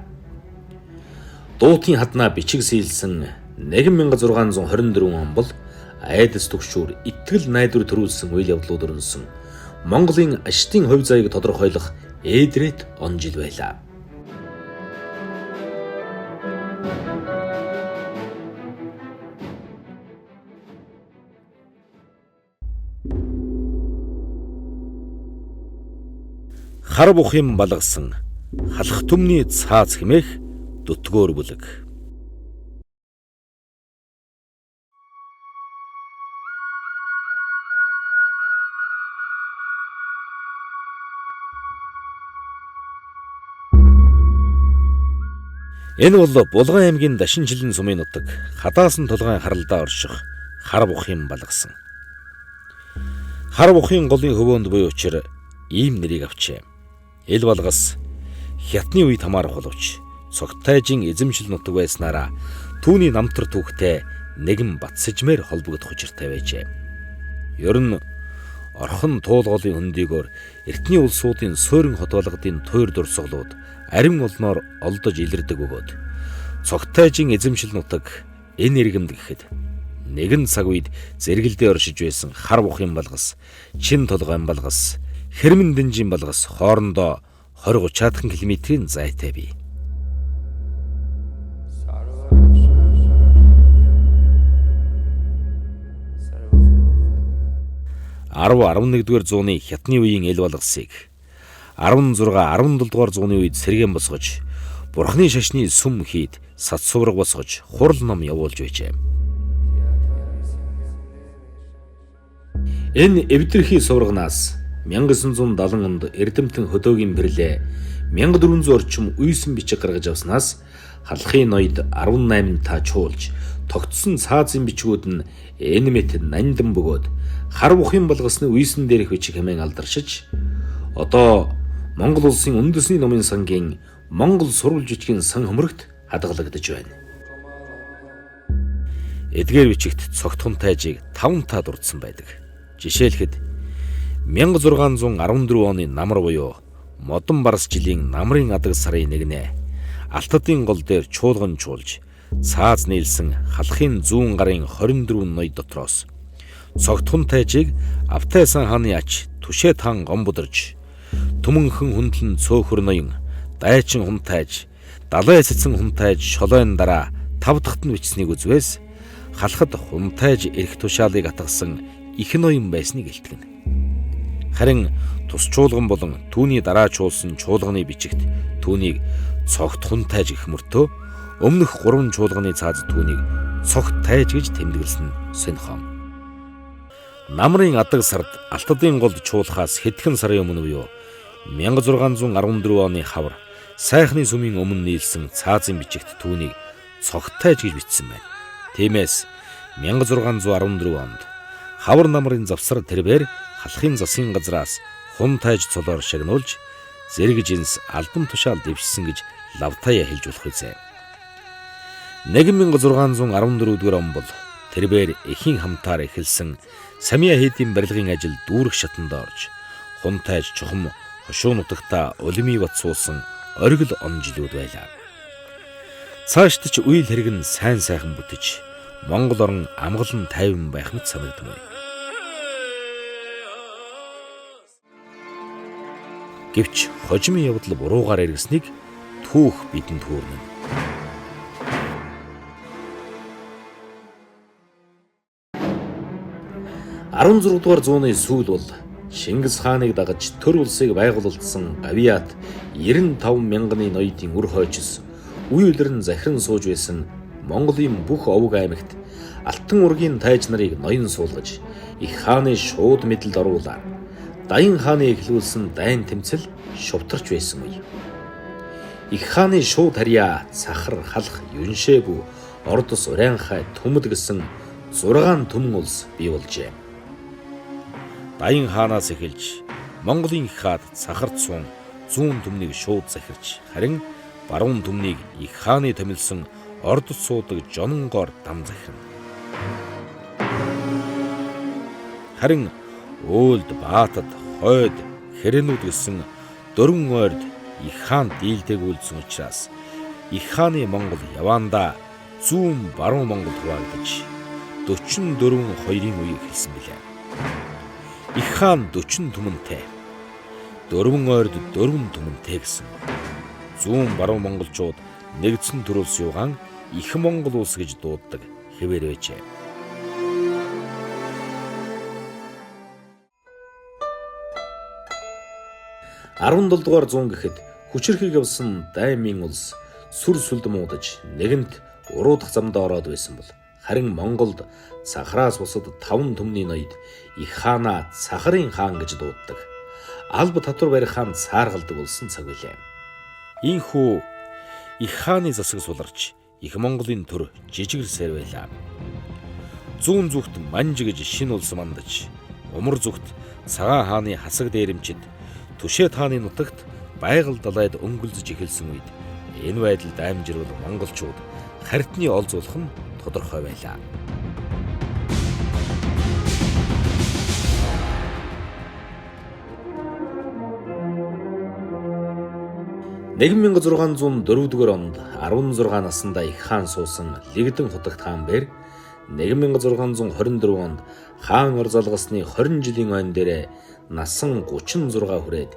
Дуутын хаднаа бичиг сийлсэн 1624 он бол айдас төгшүүр итгэл найдвар төрүүлсэн үйл явдлууд өрнөсөн Монголын аштын хувь заяаг тодорхойлох Эдрэт он жил байлаа. Хар бухын балгасан халах түмний цааз хэмээх дутгөөр бүлэг. Энэ бол Булган аймгийн Дашинжилэн сумын нутаг Хадаасан тулгаан харалдаа орших хар бухын балгасан. Хар бухын голын хөвөөнд буй учир ийм нэрийг авчээ. Эл балгас хятадны үед хамаарах боловч цогтайжин эзэмшил нутаг байснараа түүний намтар түүхтэй нэгэн Батсажмээр холбогдох учиртай байжээ. Ер нь орхон туулголын хөндийгөөр эртний улсуудын суурин хотоолгодын туйр дурсгалууд арин олноор олдож илэрдэг бөгөөд цогтайжин эзэмшил нутаг энэ иргэмд гэхэд нэгэн цаг үед зэрэгэлдээ оршиж байсан хар бухын балгас, чин толгойн балгас, Хэрмэн дэнжийн балгас хоорондоо 20-30 км-ийн зайтай бий. (10-11-р зууны хятадны үеийн эл балгасыг 16-17-р зууны үед сэргээн босгож, бурхны шашны сүм хийд сат сувраг босгож, хурал ном явуулж байжээ. Энэ эвдэрхий суврагнаас 1970 онд Эрдэмтэн хөдөөгийн бэрлээ 1400 орчим үйсэн бичиг гаргаж авснаас халахын ноёд 18 та чуулж тогтсон цаазын бичгүүд нь энэ мэт нандан бөгөөд хар бухын балгасны үйсэн дээрх бичиг хэмээн алдаршиж одоо Монгол улсын үндэсний номын сангийн Монгол сурвалж бичгийн сан хөмрөгт хадгалагдаж байна. Эдгээр бичигт цогтхон тайжийг 5 та дурдсан байдаг. Жишээлхэд 1614 оны намар буюу модон барс жилийн намрын адаг сарын 1-нд Алтадын гол дээр чуулган чуулж цааз нийлсэн халахын зүүн гарын 24 ноёд дотроос цогтхон тайжийг Автайсан хааны ач Түшээ таан гомбодорж түмэнхэн хүндлэн цөөхөр ноён дайчин хүн тайж далай эсэцэн хүн тайж шолойн дараа 5 дахьт нь бичснийг үзвээс халахад хүн тайж эрх тушаалыг атгасан их ноён байсныг илтгэнэ. Харин тус чуулган болон түүний дараа чуулсан чуулганы бичигт түүнийг цогт хүн тайж гэх мөртөө өмнөх 3 чуулганы цааз түүнийг цогт тайж гэж тэмдэглэсэн сонирхом. Намрын адаг сард Алтадын голд чуулахаас хэдхэн сарын өмнө буюу 1614 оны хавар сайхны сүмийн өмнө нийлсэн цаазын бичигт түүнийг цогт тайж гэж бичсэн байна. Тиймээс 1614 онд хавар намрын завсар тэрбээр халахын засгийн газраас хун тайж цолоор шагнуулж зэрэг жинс албан тушаал дэвшсэн гэж лавтаяа хэлж болох үзье. 1614-р он бол тэрбээр эхийн хамтаар эхэлсэн Самиа хийдийн барилгын ажил дүүрэх шатанд орж хун тайж чухам хошуу нутагта улимий бат суусан оргил он жилүүд байлаа. Цаашд ч үйл хэрэг нь сайн сайхан бүтэж Монгол орн амгалан тайван байх мэт санагдмай. Гэвч хожимын явдал буруугаар эргэснийг түүх бидэнд хөөрнө. (16 дугаар зууны сүүл бол Шингис хааныг дагаж төр улсыг байгуулсан Гавиат 95 мянганы ноёдын үр хойчос үе үлрэн захиран сууж байсан Монголын бүх овог аймагт алтан ургийн тайж нарыг ноён суулгаж их хааны шууд мэдэлд оруулаад Даян хааны эхлүүлсэн дайн тэмцэл шувтарч байсан үе. Их хааны шууд харьяа, цахар, халах, юншээ бүү, ордос, урайнхай, түмэд гэсэн 6 түмэн улс бий болжээ. Даян хаанаас эхэлж Монголын их хаад цахарт суун зүүн түмнийг шууд захирч харин баруун түмнийг их хааны томилсон ордос суудаг жононгоор дам захирна. Харин Өөлд, Баатад, Хойд, Хэрэнүүд гэсэн 4 ойрд их хаан дийлдэг үйлдсэн учраас их хааны Монгол яваандаа зүүн баруун Монгол хуваагдаж 44 хоёрын үеийг хэлсэн билээ. Их хаан 40 түмэнтэй. 4 ойрд 4 түмэнтэй гэсэн. Зүүн баруун монголчууд нэгдсэн төрөлс юугаан Их Монгол улс гэж дууддаг хэвээр байжээ. Арван дугаар зуун гэхэд хүчирхэг явсан Даймын улс сүр сүлд муудаж нэгэнт уруудах замдаа ороод байсан бол харин Монголд Цахараас бусад 5 түмний ноёд Их хаанаа Цахарын хаан гэж дууддаг. Алба татвар барих хаан цааргалдаг болсон цаг билээ. Ийхүү Их хааны засаг суларч Их Монголын төр жижигэр сэр байлаа. Зүүн зүгт Манж гэж шинэ улс мандаж, умар зүгт Цагаан хааны хасаг дээрэмчид Түшээт хааны нутагт байгаль далайд өнгөлзөж эхэлсэн үед энэ байдалд амжирвал монголчууд харитны олзуулах нь тодорхой байлаа. 1604 онд 16 наснда Их хаан суусан Лэгдэн хотогт хаан бэр 1624 онд хаан ор залгасны 20 жилийн ойн дээрээ насан 36 хүрээд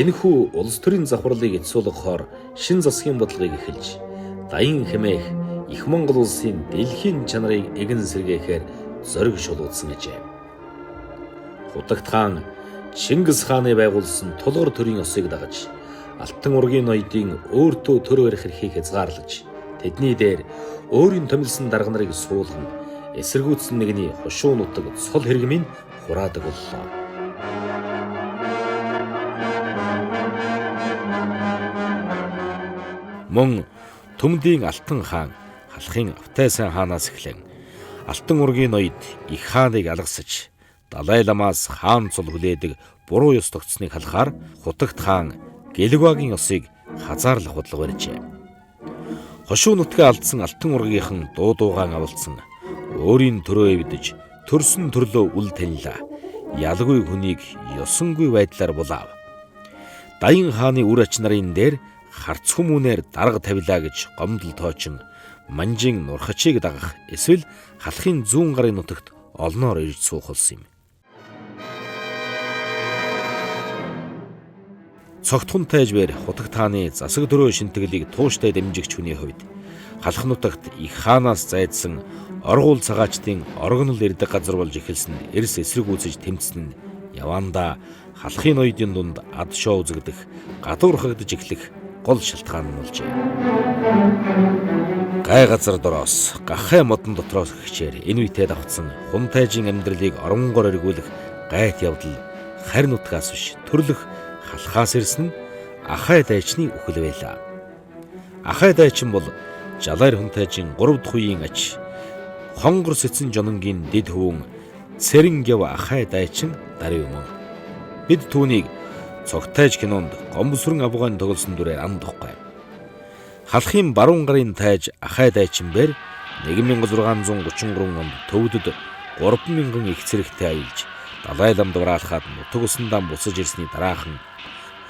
энэхүү улс төрийн завхарлыг эцсүүлэхоор шин засгийн бодлогыг эхэлж даян хэмээх Их Монгол улсын дэлхийн чанарыг эгэн сэргээхээр зориг шулуудсан гэжээ. Хотогт хаан Чингис хааны байгуулсан тулгар төрийн ёсыг дагаж Алтан ургийн ноёдын өөртөө төр барих эрхийг хязгаарлаж тэдний дээр өөрийн томилсон дарга нарыг суулган эсэргүүцсэн нэгний хошуу нутаг цол хэрэгмийн хураадаг боллоо. Мөн Төмдийн Алтан хаан халахын Автай-сайн хаанаас эхлэн Алтан ургийн ноёд Их хааныг алгасаж Далай ламаас хаан цул хүлээдэг буруу ёс тогтсныг халахаар Хотогт хаан Гэлэгвагийн ёсыг хазаарлах бодлого барьжээ. Хошуу нутгаа алдсан Алтан ургийнхан дуугаан авалцсан өөрийн төрөө эвдэж төрсөн төрлөө үл танилаа. Ялгүй хүнийг ёсонгүй байдлаар булаав. Даян хааны үр ач нарын дээр харц хүмүүнээр дарга тавилаа гэж гомдол тоочин Манжийн Нурхачийг дагах эсвэл халахын зүүн гарын нутагт олноор ирж суух болсон юм. Цогтхон тайжбэр Хотогт хааны засаг төрөө шинтгэлийг тууштай дэмжигч хүний хувьд халах нутагт Их хаанаас зайдсан оргуул цагаачдын оргонол ирдэг газар болж эхэлсэн эрс эсрэг үүсэж тэмцсэн нь явандаа халахын ноёдын дунд ад шоо үзэгдэх гадуурхагдж эхлэх гол шалтгаан нь болжээ. Гай газар дороос гахай модон дотроос хичээр энэ үедээ давхцсан хун тайжийн амьдралыг оронгоор эргүүлэх гайт явдал харь нутгаас биш төрлөх халахаас ирсэн нь Ахай дайчны үхэл байлаа. Ахай дайчин бол Жалайр хүн тайжийн 3 дахь үеийн ач хонгор сэцэн жононгийн дэд хөвөн Цэрэнгяв Ахай дайчин дарын юм. Бид түүнийг Цогтайж кинонд Гомбосрон Авгаан тоглосон дүрээр андахгүй. Халахын баруун гарын тайж Ахай дайчин бэр 1633 онд төвдөд 3000 их цэрэгтэй аялж Далай ламд враалахад нутаг усандаа буцаж ирсний дараахан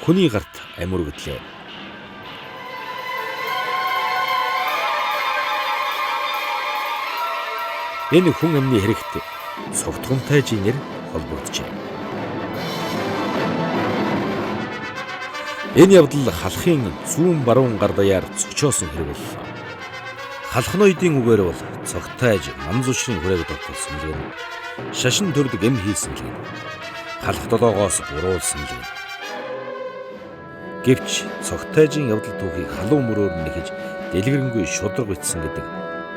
хүний гарт амир өгдлээ. Энэ хүн амны хэрэгт Цогтхон тайжийн нэр холбогджээ. Энэ явдал халахын зүүн баруун гар даяар цогчоосон хэрэг боллоо. Халах ноёдын үгээр бол Цогтайж Манзуушрын хүрээг тогтолсон л юм. Шашин төрдөг эм хийсэн л юм. Халах долоогоос буруулсан л юм. Гэвч Цогтайжийн явдал түүхийг халуун мөрөөр нэхэж дэлгэрэнгүй шудраг битсэн гэдэг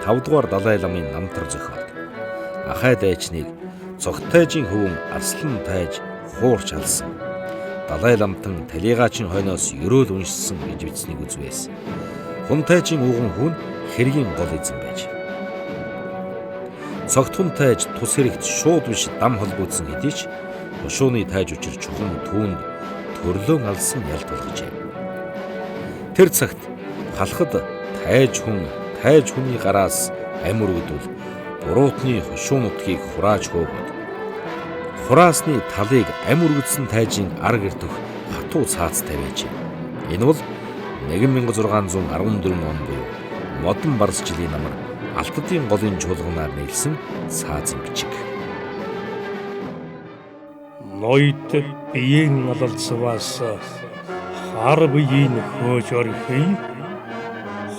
5 дугаар Далай ламын намтар зохиолд Ахай дайчныг Цогтайжийн хөвөн Арслан тайж хуурч алсан. Далай ламтан талигаачийн хойноос ерөөл уншсан гэж бичснийг үзвээс. Хун тайжийн ууган хүн хэргийн гол эзэн байж. Цогтхон тайж тус хэрэгт шууд биш дам холбогдсон хэдий ч хошууны тайж учир чухам түүнд төрлөөн алсан ялт болгожээ. Тэр цагт халахад тайж хүний гараас амир өгдөл буруутны хошуу нутгийг хурааж хөөгд. Хураасны талыг амир өгдсөн тайжийн арга иртөх хатуу цаацтай байжээ. Энэ бол 1614 он буюу модон барс жилийн намар Алтадын голын чуулганаар нийлсэн саазын бичиг. ноёд биеийн алалцваас хар биеийн хөөж орхий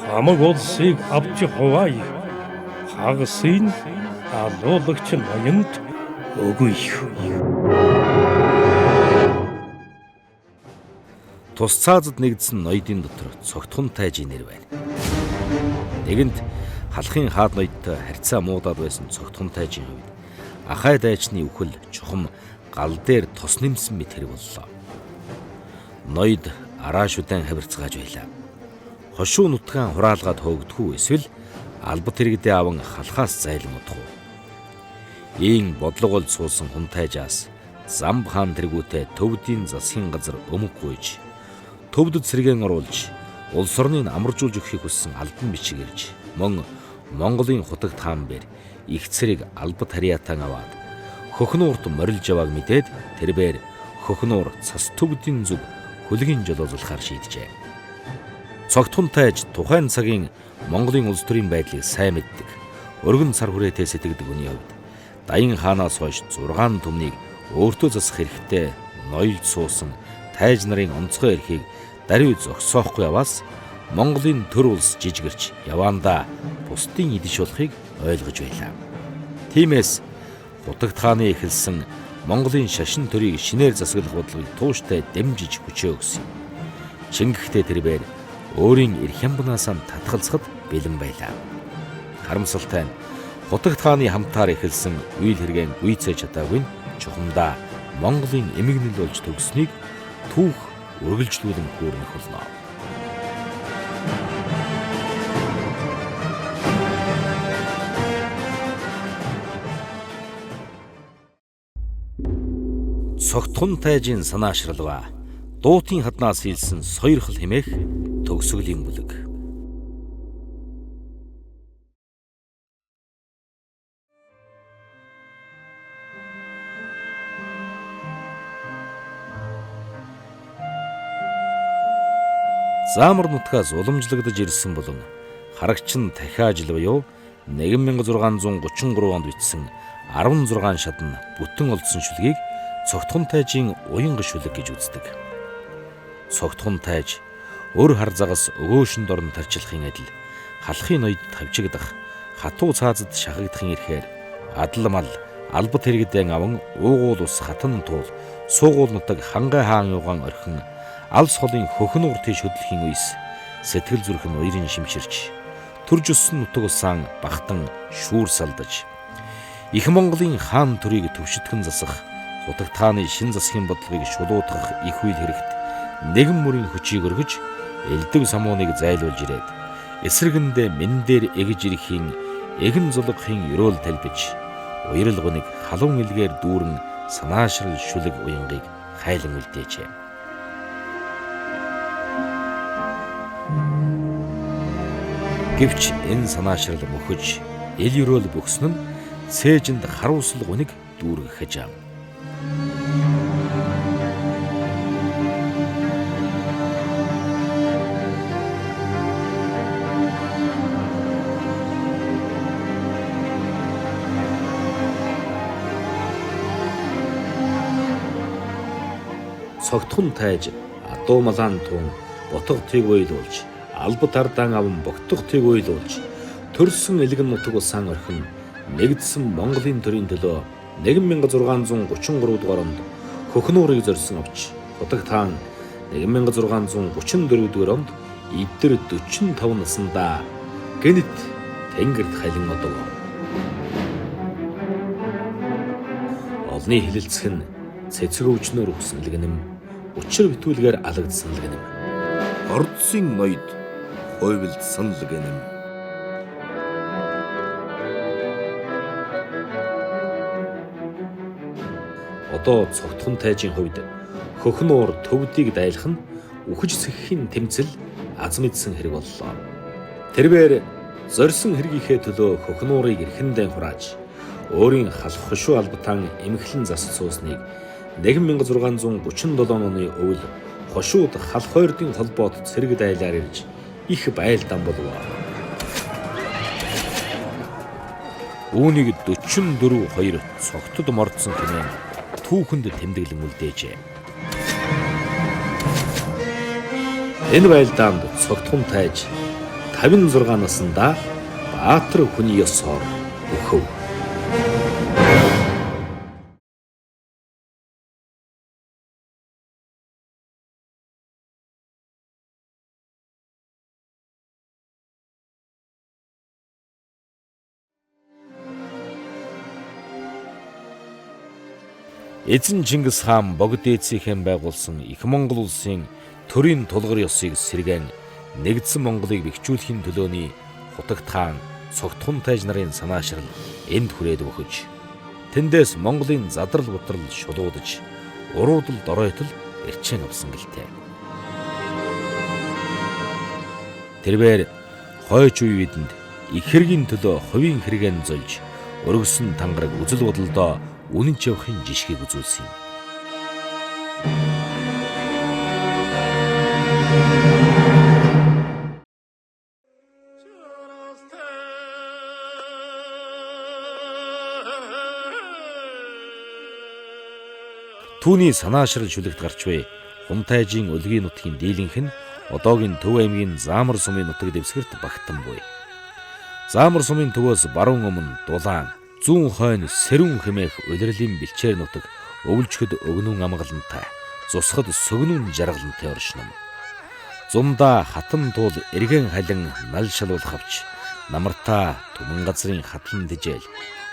хамаг улсыг авч хуваай хагасын алуулагч ноёнд өгөй. Тус цаазад нэгдсэн ноёдын дотор цогтхон тайжийн нэр байна. Нэгэнт халахын хаад ноёдтой харьцаа муудаад байсан цогтхон тайжийн хувьд Ахай дайчны үхэл чухам гал дээр тус нэмсэн мэт хэрэг боллоо. Ноёд араашудан хавирцгааж байлаа. Хошуу нутгаан хураалгаад хөөгдөхүү эсвэл албат иргэдээ аван халахаас зайлан удах уу? Ийн бодлого олж суусан хүн тайжаас Замб хаан тэргүүтээ төвдийн засгийн газар өмг гуйж төвдөд сэргээн оруулж улс орныг амаржуулж өгөхийг хүссэн албан бичиг ирж мөн Монголын хутагт хаан бэр их цэрэг албат харьяатан аваад Хөхнуурт морилж явааг мэдээд тэрбээр Хөхнуур цас төвдийн зүг хөлгийн жолоозуулахаар шийджээ. Цогтхон тайж тухайн цагийн Монголын улс төрийн байдлыг сайн мэддэг. Өргөн цар хүрээтэй сэтгэдэг үний хувьд Даян хаанаас хойш 6 түмнийг өөртөө засах хэрэгтэй ноёлж суусан тайж нарын онцгой эрхийг даруй зогсоохгүй яваас Монголын төр улс жижигэрч яваандаа бусдын идэж болохыг ойлгож байлаа. Тиймээс Хутагт хааны эхэлсэн Монголын шашин төрийг шинээр засаглах бодлогыг тууштай дэмжиж хүчээ өгсөн. Чингэхдээ тэрбээр өөрийн эрх хямбнаасаа татгалзахад бэлэн байлаа. Харамсалтай нь Хутагт хааны хамтаар эхэлсэн үйл хэргийн гүйцээж чадаагүй нь чухамдаа Монголын эмгэнэл болж төгссөнийг түүх үргэлжлүүлэн хүүрнэх болно. Цогтхон тайжийн санаашралва дуутын хаднаас хийлсэн сойрхол хэмээх төгсгөлийн бүлэг. Заамар нутгаас уламжлагдаж ирсэн болон харагчин дахиажил буюу 1633 онд бичсэн 16 шатн бүтэн олдсон шүлгийг цогтхон тайжийн уянга шүлэг гэж үздэг. Цогтхон тайж өр хар загас өгөөшөнд орон тарчлахын адил халахын ноёд тавчигдах хатуу цаазад шахагдахын эрхээр адал мал албат иргэдэн аван уугуул ус хатан туул суугуул нутаг хангай хаан юугаан орхин алс холын Хөхнуур тийш хөдлөхийн үес сэтгэл зүрх нь уярын шимширч төрж өссөн нутаг усаан багтан шүүр салдаж их Монголын хаан төрийг төвшөтгөн засах Хутагт хааны шин засгийн бодлогыг шулуудах их үйл хэрэгт нэгэн мөрийн хүчийг өргөж элдэг самууныг зайлуулж ирээд эсрэгэндээ мэн дээр эгж ирэхийн эгэн зулгахын өрөөл талбиж уярал гуниг халуун илгээр дүүрэн санаашрал шүлэг уянгыг хайлан үлдээжээ. Гэвч энэ санаашрал мөхөж эл өрөөл бөхсөн нь цээжинд харуулсал гуниг дүүргэх ажээ. Цогтхон тайж адуу малаан тун ботготыг уйлуулж албат ардаан аван богтохтыг уйлуулж төрсөн элгэн нутаг усаан орхин нэгдсэн Монголын төрийн төлөө 1633 дугаар онд Хөхнуурыг зорьсон авч Хутагт хаан 1634 дугаар онд эдгээр 45 наснда гэнэт тэнгэрт хайлан одов. Олны хилэлцэх нь цэцэг өвчнөр өгсөн лгэнэм учир битүүлгээр алагдсан лгэнэм ордсын ноёд хойвилдсан лгэнэм. Одоо цогтхон тайжийн хувьд Хөхнуур төвдийг дайлах нь үхэж сэхэхийн тэмцэл аз мэдсэн хэрэг боллоо. Тэрбээр зорьсон хэргийнхээ төлөө Хөхнуурыг эрхэндээ хурааж өөрийн халах хошуу албатан эмхлэн засаж суусныг 1637 оны өвөл хошууд халах хойрдын холбоот цэрэг дайлаар ирж их байлдаан болов. Үүнийг 44-2 цогтод мордсон хэмээн түүхэнд тэмдэглэн үлдээжээ. Энэ байлдаанд цогтхон тайж 56 наснда Баатар хүний ёсоор өхөв. Эзэн Чингис хаан богд дээдсийнхэн байгуулсан Их Монгол улсын төрийн тулгар ёсыг сэргээн нэгдсэн Монголыг бэхжүүлэхийн төлөөний хутагтаан цогтхон тайж нарын санаашрал энд хүрээд өгөж тэндээс Монголын задрал бутрал шулуудаж уруудал доройтол эрчэн авсан гэлтэй. Тэрээр хойч үеидэнд их хэргийн төлөө хувийн хэрэгэн зольж өргөсөн тангараг үзэл бодолдоо үнэн чавхын жишгийг үзүүлсэн юм. Түүний санаашрал шүлэгт гарч буй Хунтайжийн өлгийн нутгийн дийлэнх нь одоогийн Төв аймгийн Заамар сумын нутаг дэвсгэрт багтан буй. Заамар сумын төвөөс баруун өмнө Дулаан, зүүн хойно Сэрүүн хэмээх улирлын бэлчээр нутаг өвлжөхөд өгнүүн амгалантай, зусхад сөгнүүн жаргалантай оршин. Зундаа хатан туул эргэн халин нал шалуулах авч намартаа түмэн газрын хатлан дижээл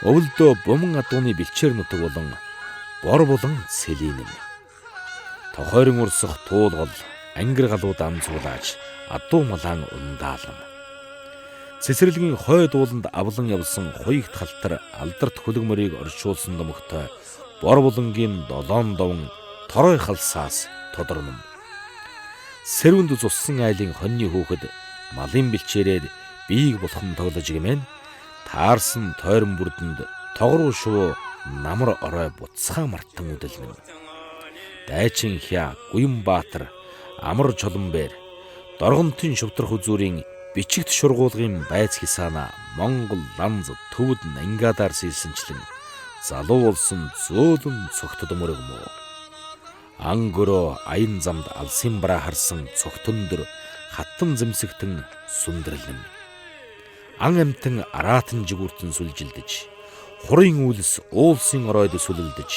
өвөлдөө буман адууны бэлчээр нутаг болон бор болон цэлийнэм. Тохойрон урсах туулгал ангир галууд амцуулааж адуу малаан ундаална. Цэцэрлэгийн хойд ууланд авлан явсан хуйгт халтар алдарт хөлөг мөрийг оршуулсан домогтой бор булангийн долоон довн торой халсаас тодорном. Сэрүүнд зуссан айлын хоньны хүүхэд малын бэлчээрээр биеийг булхан тоглож гэмээр таарсан тойрон бүрдэнд тогруу шувуу намар орой буцхаа мартан үдэлнэ. Дайчин хя Гуян Баатар амар чолонбэр доргонтын шувтрах үзүүрийн бичигт шургуулгын байц хисаана Монгол ланз төвд нангадаар сэлсэнчлэн залуу болсон зөөлөн цогтод мөрөгмөө. Ангөрөө аян замд алсын бараа харсан цогтөндөр хаттан зэмсэгтэн сүндэрлэн. Ан амтан араатан жигүүртэн сүлжилдэж хурын үлс уулсын оройд сүлэлдэж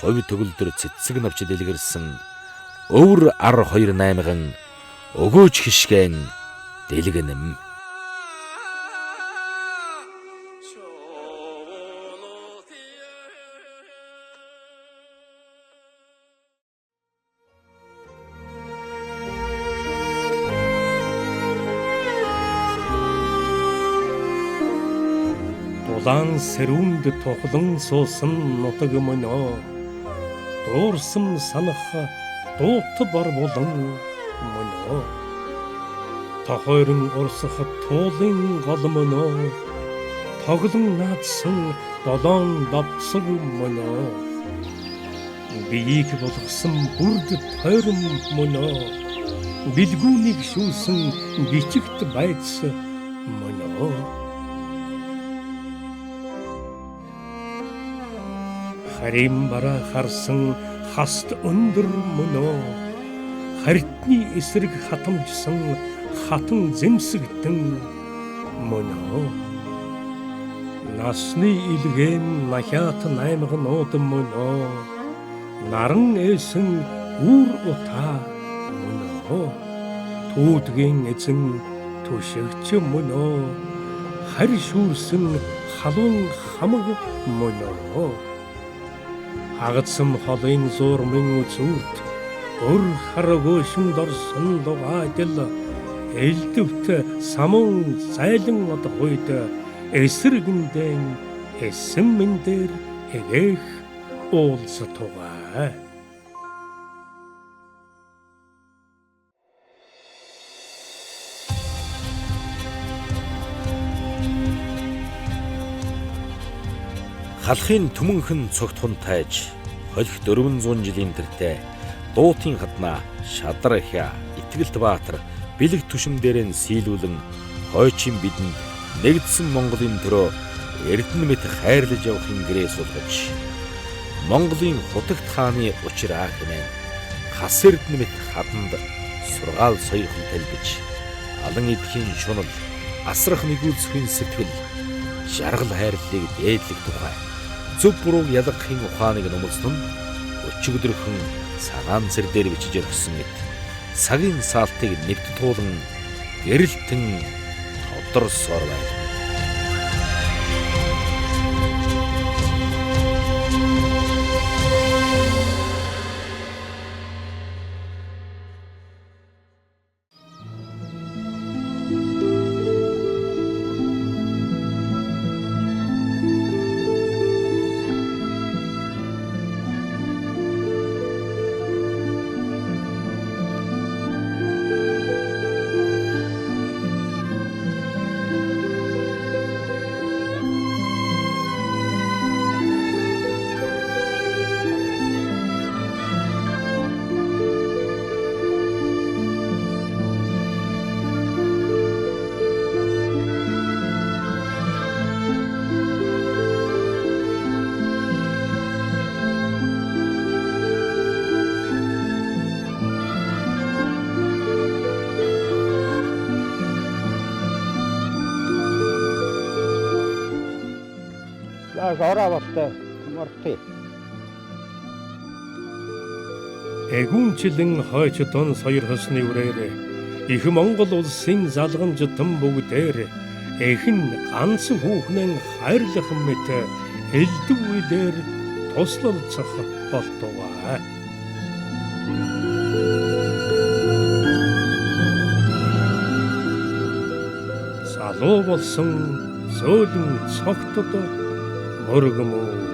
ховь төгөлдөр цэцэг навч дэлгэрсэн өвөр ар 28 өгөөж хишгэн дэлгэнэм. Дулаан Сэрүүнд тухлан суусан нутаг мөнөө дуурсан санах дуут бар болон мөнөө тохойрон урсах туулын гол мөнөө тоглон наадсан долоон давцаг мөнөө биеийг болгосон бүрд тойрон мөнөө билгүүнийг шүүсэн бичигт байц мөнөө харим бараа харсан хаст өндөр мөнөө харитны эсрэг хатамжсан хатан зэмсэгтэн мөнөө насны илгээн нахят 8 нууд мөнөө наран эсэн үр утаа мөнөө түүдгийн эзэн түшигч мөнөө харь шүүрсэн халуун хамаг мөнөө хагацсан холын зурмын үзүүрт өр харагөөшин дорсон дугаадэл элдвт самун зайлан одгойд эсрэгндэн эсэн мен дээр эгээх уулз тугай. Халахын түмэнхэн цогтхон тайж холих 400 жилийн тэртээ дуутын хаднаа Шадар хя Итгэлт Баатар бэлэг түшин дээрэн сийлүүлэн хойчин бидэнд нэгдсэн Монголын төрөө эрдэнэ мэт хайрлаж явахын гэрээ суулгаж Монголын хутагт хааны учраа хэмээн хас эрдэнэт хаданд сургаал соёрхон талбиж алан эдхийн шунал асрах нэгүүлсхийн сэтгэл жаргал хайрлалыг дээдлэх тухай зөв бурууг ялгахын ухааныг нумалсан нь өчигдөрхөн цагаан цэр дээр бичиж өргөсөн мэт цагийн саалтыг нэвт туулан гэрэлтэн тодорсоор байна. Гораавтай морти. Эгүнчлэн хойч дон соёр хосны үрээр их Монгол улсын залгамжтан бүгдээр эхэн ганц хүүхнэн хайрлах мэт элдв үедэр туслалцах болтугай. Залуу болсон зөөлөн цогтод мөргөмөө